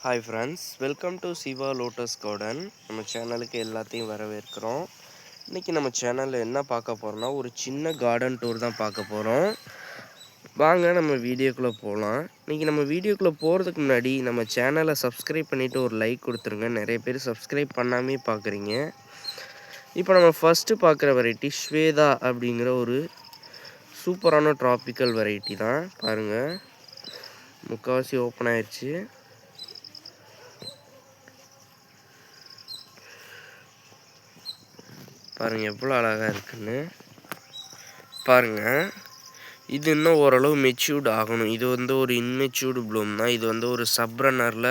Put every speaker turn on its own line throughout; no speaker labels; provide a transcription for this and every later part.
Hi friends, welcome to Siva lotus garden. நம்ம சேனலுக்கு எல்லாத்தையும் வரவேற்கிறோம். இன்றைக்கி நம்ம சேனலில் என்ன பார்க்க போகிறோம்னா, ஒரு சின்ன கார்டன் டூர் தான் பார்க்க போகிறோம். வாங்க நம்ம வீடியோக்குள்ளே போகலாம். இன்றைக்கி நம்ம வீடியோக்குள்ளே போகிறதுக்கு முன்னாடி நம்ம சேனலை சப்ஸ்கிரைப் பண்ணிவிட்டு ஒரு லைக் கொடுத்துருங்க. நிறைய பேர் சப்ஸ்கிரைப் பண்ணாமே பார்க்குறீங்க. இப்போ நம்ம ஃபஸ்ட்டு பார்க்குற வெரைட்டி ஸ்வேதா அப்படிங்கிற ஒரு சூப்பரான ட்ராபிக்கல் வெரைட்டி தான். பாருங்கள், முக்கால்வாசி ஓப்பன் ஆயிடுச்சு. பாருங்கள் எவ்வளோ அழகாக இருக்குன்னு. பாருங்கள், இது இன்னும் ஓரளவு மெச்சூர்டு ஆகணும். இது ஒரு இன்மெச்சூர்டு ப்ளூம் தான். இது ஒரு சப் ரன்னரில்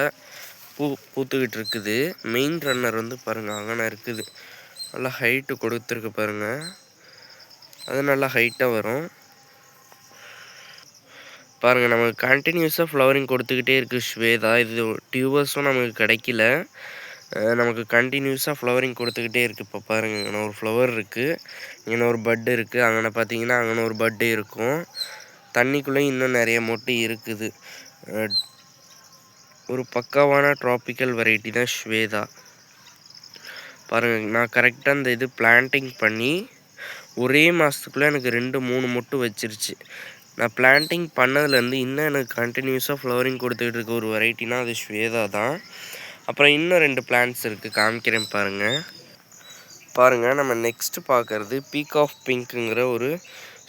பூத்துக்கிட்டு இருக்குது. மெயின் ரன்னர் பாருங்கள் அங்கே இருக்குது. நல்லா ஹைட்டு கொடுத்துருக்கு பாருங்கள். அது நல்லா ஹைட்டாக வரும். பாருங்கள், நமக்கு கண்டினியூஸாக ஃப்ளவரிங் கொடுத்துக்கிட்டே இருக்குது ஸ்வேதா. இது டியூபர்ஸும் நமக்கு கிடைக்கல. நமக்கு கண்டினியூஸாக ஃப்ளவரிங் கொடுத்துக்கிட்டே இருக்குது. இப்போ பாருங்கள், இங்கே ஒரு ஃப்ளவர் இருக்குது, இங்கே ஒரு பட்டு இருக்குது, அங்கே பார்த்தீங்கன்னா அங்கே ஒரு பட்டு இருக்கும். தண்ணிக்குள்ளேயும் இன்னும் நிறைய மொட்டு இருக்குது. ஒரு பக்காவான ட்ராபிக்கல் வெரைட்டி தான் ஸ்வேதா. பாருங்கள், நான் கரெக்டாக இந்த இது பிளான்டிங் பண்ணி ஒரே மாதத்துக்குள்ளே எனக்கு 2-3 மொட்டு வச்சிருச்சு. நான் பிளான்டிங் பண்ணதுலேருந்து இன்னும் எனக்கு கண்டினியூஸாக ஃப்ளவரிங் கொடுத்துக்கிட்டு இருக்க ஒரு வெரைட்டினா அது ஸ்வேதா தான். அப்புறம் இன்னும் 2 பிளான்ட்ஸ் இருக்குது, காமிக்கிறேன் பாருங்கள். பாருங்கள், நம்ம நெக்ஸ்ட்டு பார்க்குறது பீக் ஆஃப் பிங்க்குங்கிற ஒரு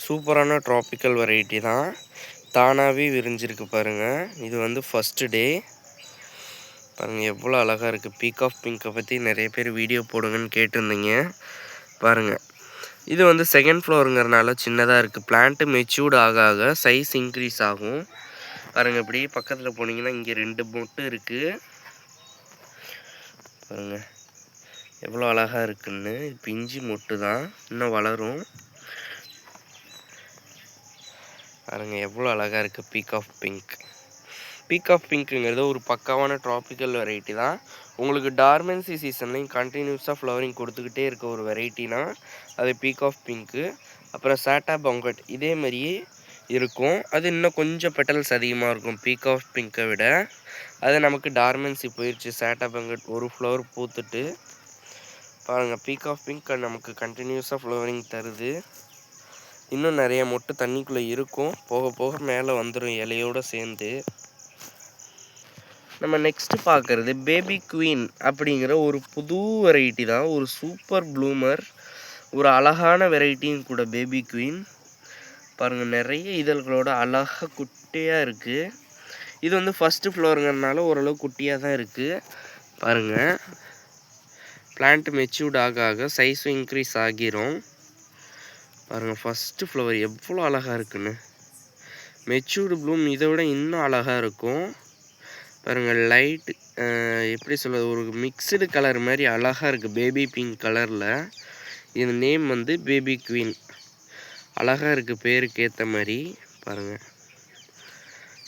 சூப்பரான ட்ராபிக்கல் வெரைட்டி தான். தானாகவே விரிஞ்சிருக்கு பாருங்கள். இது ஃபஸ்ட்டு டே. பாருங்கள் எவ்வளோ அழகாக இருக்குது. பீக் ஆஃப் பிங்கை பற்றி நிறைய பேர் வீடியோ போடுங்கன்னு கேட்டிருந்தீங்க. பாருங்கள், இது செகண்ட் ஃப்ளோருங்கிறனால சின்னதாக இருக்குது. பிளான்ட்டு மெச்சூர்டு ஆக ஆக சைஸ் இன்க்ரீஸ் ஆகும். பாருங்கள், இப்படி பக்கத்தில் போனீங்கன்னா இங்கே 2 மொட்டு இருக்குது. பாருங்கள் எவ்வளோ அழகாக இருக்குன்னு. பிஞ்சு மொட்டு தான், இன்னும் வளரும். பாருங்கள் எவ்வளோ அழகாக இருக்குது peak of pink. Peak of பிங்க்குங்கிறது ஒரு பக்காவான ட்ராபிக்கல் வெரைட்டி தான். உங்களுக்கு டார்மென்சி சீசன்லையும் கண்டினியூஸாக ஃப்ளவரிங் கொடுத்துக்கிட்டே இருக்க ஒரு வெரைட்டினா அது பீக் ஆஃப் பிங்க்கு. அப்புறம் சாட்டா பங்கட் இதே மாதிரியே இருக்கும். அது இன்னும் கொஞ்சம் பெட்டல்ஸ் அதிகமாக இருக்கும் பீக் ஆஃப் பிங்கை விட. அது நமக்கு டார்மென்சி போயிடுச்சு. சாட்டா பங்கட் ஒரு ஃப்ளவர் பூத்துட்டு. பாருங்கள், பீக் ஆஃப் பிங்க் நமக்கு கண்டினியூஸாக ஃப்ளவரிங் தருது. இன்னும் நிறைய மொட்டு தண்ணிக்குள்ளே இருக்கும். போக போக மேலே வந்துடும் இலையோடு சேர்ந்து. நம்ம நெக்ஸ்ட்டு பார்க்குறது பேபி குவீன் அப்படிங்கிற ஒரு புது வெரைட்டி தான். ஒரு சூப்பர் ப்ளூமர், ஒரு அழகான வெரைட்டியும் கூட பேபி குவீன். பாருங்கள், நிறைய இதழ்களோட அழகாக குட்டியாக இருக்குது. இது ஃபஸ்ட்டு ஃப்ளோருங்கிறதுனால ஓரளவு குட்டியாக தான் இருக்குது. பாருங்கள், பிளான்ட் மெச்சூர்ட் ஆக ஆக சைஸும் இன்க்ரீஸ் ஆகிரும். பாருங்கள் ஃபஸ்ட்டு ஃப்ளவர் எவ்வளோ அழகாக இருக்குன்னு. மெச்சூர்டு ப்ளூம் இதை விட இன்னும் அழகாக இருக்கும். பாருங்கள், லைட் எப்படி சொல்கிறது, ஒரு மிக்சடு கலர் மாதிரி அழகாக இருக்குது. பேபி பிங்க் கலரில். இது நேம் பேபி குவீன். அழகாக இருக்குது பேருக்கு ஏற்ற மாதிரி. பாருங்கள்,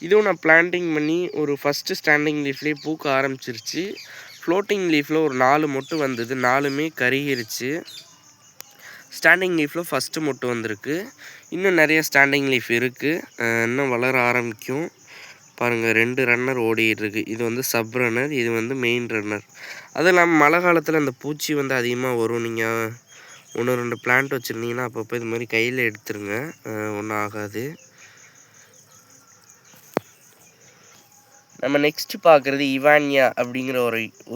இதுவும் நான் பிளான்டிங் பண்ணி ஒரு ஃபஸ்ட்டு ஸ்டாண்டிங் லீஃப்லேயே பூக்க ஆரம்பிச்சிருச்சு. ஃப்ளோட்டிங் லீஃபில் ஒரு 4 மொட்டு வந்தது, 4மே கருகிருச்சு. ஸ்டாண்டிங் லீஃபில் ஃபஸ்ட்டு மொட்டு வந்திருக்கு. இன்னும் நிறைய ஸ்டாண்டிங் லீஃப் இருக்குது, இன்னும் வளர ஆரம்பிக்கும். பாருங்கள், 2 ரன்னர் ஓடிட்டுருக்கு. இது சப் ரன்னர், இது மெயின் ரன்னர். அதுவும் இல்லாமல் மழை காலத்தில் அந்த பூச்சி அதிகமாக வரும். நீங்கள் 1-2 பிளான்ட் வச்சுருந்தீங்கன்னா அப்பப்போ இது மாதிரி கையில் எடுத்துருங்க, ஒன்றும் ஆகாது. நம்ம நெக்ஸ்ட்டு பார்க்குறது இவான்யா அப்படிங்கிற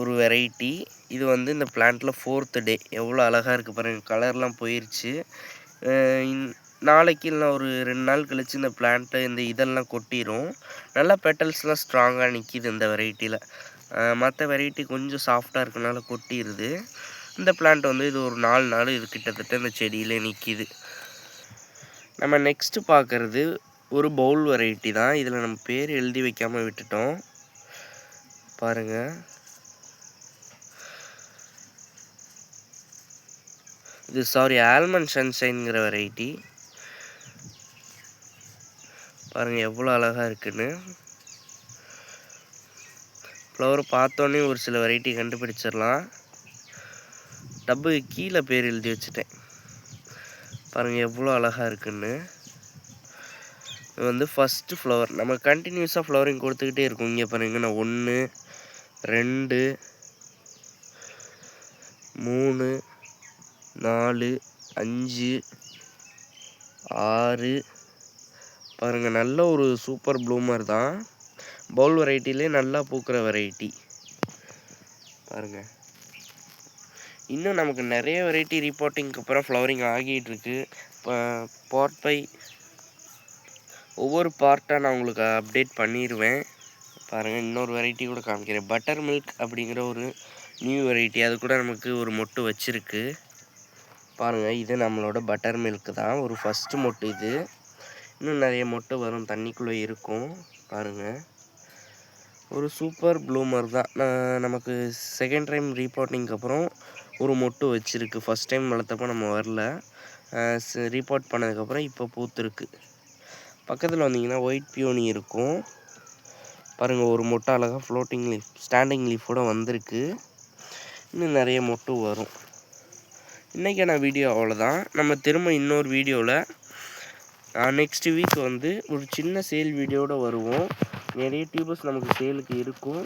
ஒரு வெரைட்டி. இது இந்த பிளான்ட்டில் 4th டே. எவ்வளோ அழகாக இருக்குது பாருங்கள். கலர்லாம் போயிடுச்சு. நாளைக்கு இல்லை ஒரு 2 நாள் கழித்து இந்த பிளான்ட்டு இந்த இதெல்லாம் கொட்டிடும். நல்லா பெட்டல்ஸ்லாம் ஸ்ட்ராங்காக நிற்கிது இந்த வெரைட்டியில். மற்ற வெரைட்டி கொஞ்சம் சாஃப்டாக இருக்கனால கொட்டிடுது. இந்த பிளான்ட் இது ஒரு 4 நாள் இது கிட்டத்தட்ட இந்த செடியிலே நிற்கிது. நம்ம நெக்ஸ்ட்டு பார்க்குறது ஒரு பவுல் வெரைட்டி தான். இதில் நம்ம பேர் எழுதி வைக்காமல் விட்டுட்டோம். பாருங்கள், இது ஆல்மண்ட் சன்ஷைன்ங்கிற வெரைட்டி. பாருங்கள் எவ்வளோ அழகாக இருக்குன்னு. ஃப்ளவர் பார்த்தோன்னே ஒரு சில வெரைட்டி கண்டுபிடிச்சிடலாம். டப்பு கீழே பேர் எழுதி வச்சுட்டேன். பாருங்கள் எவ்வளோ அழகாக இருக்குன்னு. இது ஃபஸ்ட்டு ஃப்ளவர். நம்ம கண்டினியூஸாக ஃப்ளவரிங் கொடுத்துக்கிட்டே இருக்கும். இங்கே பாருங்கள், நான் 1 2 3 4 5 6 பாருங்கள். நல்ல ஒரு சூப்பர் ப்ளூமர் தான். பவுல் வெரைட்டிலே நல்லா பூக்கிற வெரைட்டி பாருங்கள். இன்னும் நமக்கு நிறைய வெரைட்டி ரீபாட்டிங்க்கு அப்புறம் ஃப்ளவரிங் ஆகிட்டுருக்கு. இப்போ பாட் பை ஒவ்வொரு பார்ட்டாக நான் உங்களுக்கு அப்டேட் பண்ணிடுவேன். பாருங்கள், இன்னொரு வெரைட்டி கூட காமிக்கிறேன். பட்டர் மில்க் அப்படிங்கிற ஒரு நியூ வெரைட்டி, அது கூட நமக்கு ஒரு மொட்டு வச்சுருக்கு. பாருங்கள், இது நம்மளோட பட்டர் மில்க் தான். ஒரு ஃபஸ்ட்டு மொட்டு இது. இன்னும் நிறைய மொட்டு வரும், தண்ணிக்குள்ளே இருக்கும். பாருங்கள், ஒரு சூப்பர் ப்ளூமர் தான். நமக்கு செகண்ட் டைம் ரீபாட்டிங்க்கு அப்புறம் ஒரு மொட்டு வச்சுருக்கு. ஃபஸ்ட் டைம் வளர்த்தப்போ நம்ம வரல, ரீபாட் பண்ணதுக்கப்புறம் இப்போ பூத்துருக்கு. பக்கத்தில் வந்தீங்கன்னா ஒயிட் பியோனி இருக்கும். பாருங்கள், ஒரு மொட்டு அழகாக ஃப்ளோட்டிங் லீஃப், ஸ்டாண்டிங் லீஃபோட வந்திருக்கு. இன்னும் நிறைய மொட்டு வரும். இன்றைக்கான வீடியோ அவ்வளோதான். நம்ம திரும்ப இன்னொரு வீடியோவில் நெக்ஸ்ட் வீக் வந்து ஒரு சின்ன சேல் வீடியோட வருவோம். நிறைய டியூபர்ஸ் நமக்கு சேலுக்கு இருக்கும்.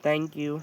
தேங்க்யூ.